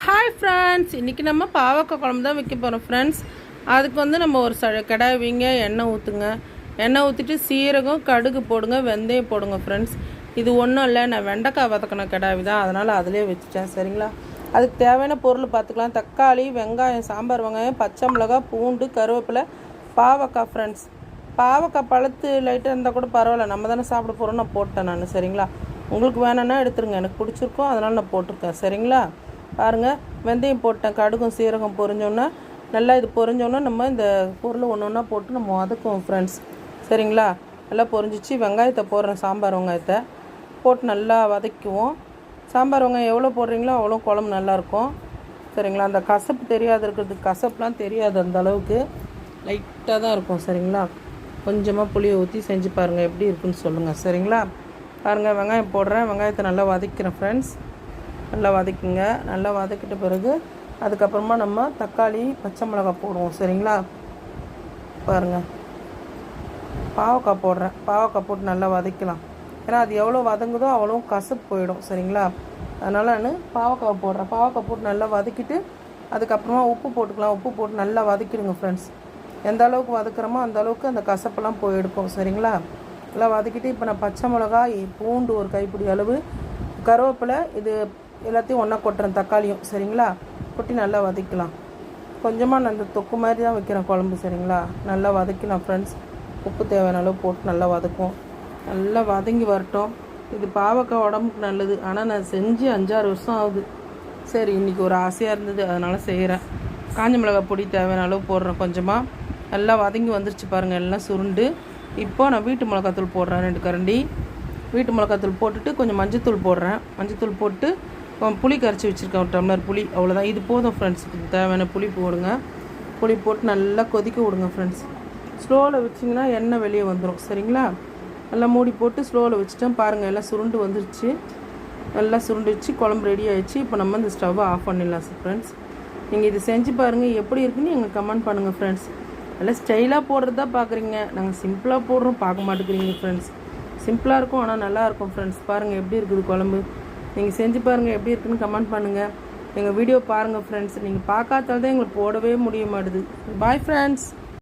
Hi friends, இன்றைக்கி நம்ம பாவக்காய் குழம்பு தான் வைக்க போகிறோம் ஃப்ரெண்ட்ஸ். அதுக்கு நம்ம ஒரு கடாய் வைங்க, எண்ணெய் ஊற்றுங்க. எண்ணெய் ஊற்றிட்டு சீரகம் கடுகு போடுங்க, வெந்தயம் போடுங்க ஃப்ரெண்ட்ஸ். இது ஒன்றும் இல்லை, நான் வெண்டைக்காய் வதக்கின கடாய் தான், அதனால் அதிலே வச்சுட்டேன். சரிங்களா? அதுக்கு தேவையான பொருள் பார்த்துக்கலாம். தக்காளி, வெங்காயம், சாம்பார் வெங்காயம், பச்சை மிளகாய், பூண்டு, கருவேப்பிலை, பாவக்காய் ஃப்ரெண்ட்ஸ். பாவக்காய் பழுத்து லைட்டாக இருந்தால் கூட பரவாயில்ல, நம்ம தானே சாப்பிட போகிறோம். நான் போட்டேன் நான். சரிங்களா? உங்களுக்கு வேணும்னா எடுத்துருங்க, எனக்கு பிடிச்சிருக்கோம் அதனால் நான் போட்டிருக்கேன். சரிங்களா? பாருங்கள், வெந்தயம் போட்டேன், கடுகும் சீரகம் பொரிஞ்சோன்னா நல்லா இது பொரிஞ்சோன்னா நம்ம இந்த பொருளை ஒன்று ஒன்றா போட்டு நம்ம வதக்குவோம் ஃப்ரெண்ட்ஸ். சரிங்களா? நல்லா பொரிஞ்சிச்சு. வெங்காயத்தை போடுறேன், சாம்பார் வெங்காயத்தை போட்டு நல்லா வதக்குவோம். சாம்பார் வெங்காயம் எவ்வளோ போடுறீங்களோ அவ்வளோ குழம்பு நல்லாயிருக்கும். சரிங்களா? அந்த கசப்பு தெரியாது, இருக்கிறதுக்கு கசப்புலாம் தெரியாது, அந்த அளவுக்கு லைட்டாக தான் இருக்கும். சரிங்களா? கொஞ்சமாக புளியை ஊற்றி செஞ்சு பாருங்கள், எப்படி இருக்குன்னு சொல்லுங்கள். சரிங்களா? பாருங்கள், வெங்காயம் போடுறேன், வெங்காயத்தை நல்லா வதக்கிறேன் ஃப்ரெண்ட்ஸ். நல்லா வதக்குங்க. நல்லா வதக்கிட்ட பிறகு அதுக்கப்புறமா நம்ம தக்காளி, பச்சை மிளகாய் போடுவோம். சரிங்களா? பாருங்கள், பாவக்காய் போடுறேன். பாவக்காய் போட்டு நல்லா வதக்கலாம். ஏன்னா அது எவ்வளோ வதங்குதோ அவ்வளோ கசப்பு போயிடும். சரிங்களா? அதனால் நான் பாவக்காய் போடுறேன். பாவக்காய் போட்டு நல்லா வதக்கிட்டு அதுக்கப்புறமா உப்பு போட்டுக்கலாம். உப்பு போட்டு நல்லா வதக்கிடுங்க ஃப்ரெண்ட்ஸ். எந்த அளவுக்கு வதக்குறோமோ அந்த அளவுக்கு அந்த கசப்பெல்லாம் போய் எடுக்கும். சரிங்களா? நல்லா வதக்கிட்டு இப்போ நான் பச்சை மிளகாய், பூண்டு ஒரு கைப்பிடி அளவு, கருவேப்பிலை, இது எல்லாத்தையும் ஒன்றா கொட்டுறேன், தக்காளியும். சரிங்களா? கொட்டி நல்லா வதக்கலாம். கொஞ்சமாக நான் இந்த தொக்கு மாதிரி தான் வைக்கிறேன் குழம்பு. சரிங்களா? நல்லா வதக்கலாம் ஃப்ரெண்ட்ஸ். உப்பு தேவையான அளவு போட்டு நல்லா வதக்கும். நல்லா வதங்கி வரட்டும். இது பாவக்காய் உடம்புக்கு நல்லது, ஆனால் நான் செஞ்சு 5-6 வருஷம் ஆகுது. சரி, இன்றைக்கி ஒரு ஆசையாக இருந்தது, அதனால் செய்கிறேன். காஞ்ச மிளகாய் பொடி தேவையான அளவு போடுறேன் கொஞ்சமாக. நல்லா வதங்கி வந்துருச்சு பாருங்கள், எல்லாம் சுருண்டு. இப்போ நான் வீட்டு மிளகாத்தூள் போடுறேன், 2 கரண்டி வீட்டு மிளகாத்தூள் போட்டுட்டு கொஞ்சம் மஞ்சத்தூள் போடுறேன். மஞ்சத்தூள் போட்டு புளி கரைச்சி வச்சுருக்கேன், ஒரு டம்ளர் புளி, அவ்வளோதான். இது போதும் ஃப்ரெண்ட்ஸ். இதுக்கு தேவையான புளி போடுங்க. புளி போட்டு நல்லா கொதிக்க விடுங்க ஃப்ரெண்ட்ஸ். ஸ்லோவில் வச்சிங்கன்னா எண்ணெய் வெளியே வந்துடும். சரிங்களா? நல்லா மூடி போட்டு ஸ்லோவில் வச்சுட்டேன். பாருங்கள், எல்லாம் சுருண்டு வந்துருச்சு. நல்லா சுருண்டுச்சு, குழம்பு ரெடி ஆகிடுச்சு. இப்போ நம்ம இந்த ஸ்டவ்வை ஆஃப் பண்ணிடலாம் ஃப்ரெண்ட்ஸ். நீங்கள் இது செஞ்சு பாருங்கள், எப்படி இருக்குன்னு எங்களுக்கு கமெண்ட் பண்ணுங்கள் ஃப்ரெண்ட்ஸ். நல்லா ஸ்டைலாக போடுறது தான் பார்க்குறீங்க, நாங்கள் சிம்பிளாக போடுறோம், பார்க்க மாட்டேங்கிறீங்க ஃப்ரெண்ட்ஸ். சிம்பிளாக இருக்கும், ஆனால் நல்லாயிருக்கும் ஃப்ரெண்ட்ஸ். பாருங்கள் எப்படி இருக்குது குழம்பு. நீங்கள் செஞ்சு பாருங்கள், எப்படி இருக்குன்னு கமெண்ட் பண்ணுங்கள். எங்கள் வீடியோ பாருங்கள் ஃப்ரெண்ட்ஸ். நீங்கள் பார்க்காதால்தான் எங்களுக்கு போடவே முடிய மாட்டுது. Bye friends.